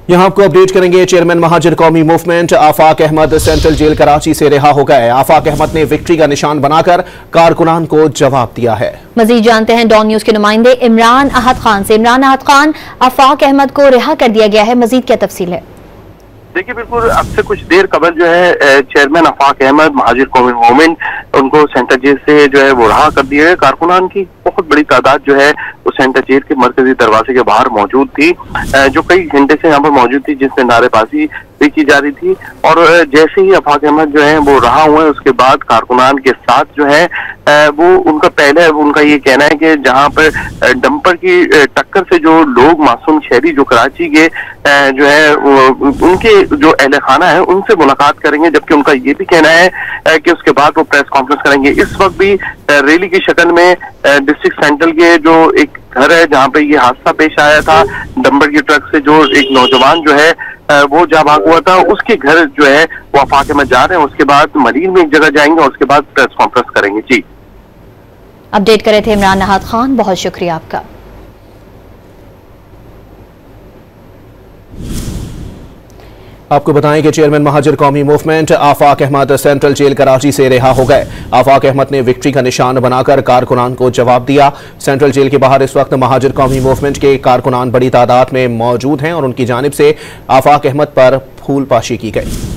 यहाँ आपको अपडेट करेंगे। चेयरमैन महाजर कौमी मूवमेंट आफाक अहमद सेंट्रल जेल कराची से रिहा हो गए। आफाक अहमद ने विक्ट्री का निशान बनाकर कारकुनान को जवाब दिया है। मजीद जानते हैं डॉन न्यूज के नुमाइंदे इमरान अहद खान से। इमरान अहद खान, आफाक अहमद को रिहा कर दिया गया है, मजीद क्या तफसील है? देखिए, बिल्कुल अब से कुछ देर कबल जो है चेयरमैन आफाक अहमद महाजर कौमी मूवमेंट उनको सेंट्रल जेल से जो है वो रहा कर दिया है। कारकुनान की बहुत बड़ी तादाद जो है वो सेंट्रल जेल के मरकजी दरवाजे के बाहर मौजूद थी, जो कई घंटे से यहाँ पर मौजूद थी, जिससे नारेबाजी भी की जा रही थी। और जैसे ही आफाक अहमद जो है वो रहा हुआ है, उसके बाद कारकुनान के साथ जो है वो उनका पहले उनका ये कहना है कि जहाँ पर डंपर की टक्कर से जो लोग मासूम शहरी जो कराची के जो है उनके जो अहले खाना है उनसे मुलाकात करेंगे, जबकि उनका ये भी कहना है कि उसके बाद वो प्रेस कॉन्फ्रेंस करेंगे। इस वक्त भी रैली की शक्ल में डिस्ट्रिक्ट सेंट्रल के जो एक घर है जहाँ पे ये हादसा पेश आया था, डंपर की ट्रक से जो एक नौजवान जो है वो जा भाग हुआ था, उसके घर जो है वो आफाक में जा रहे हैं। उसके बाद मरीन में एक जगह जाएंगे और उसके बाद प्रेस कॉन्फ्रेंस करेंगे। जी, अपडेट करे थे इमरान अहद खान, बहुत शुक्रिया आपका। आपको बताएं कि चेयरमैन महाजर कौमी मूवमेंट आफाक अहमद सेंट्रल जेल कराची से रिहा हो गए। आफाक अहमद ने विक्ट्री का निशान बनाकर कारकुनान को जवाब दिया। सेंट्रल जेल के बाहर इस वक्त महाजर कौमी मूवमेंट के कारकुनान बड़ी तादाद में मौजूद हैं और उनकी जानिब से आफाक अहमद पर फूल पाशी की गई।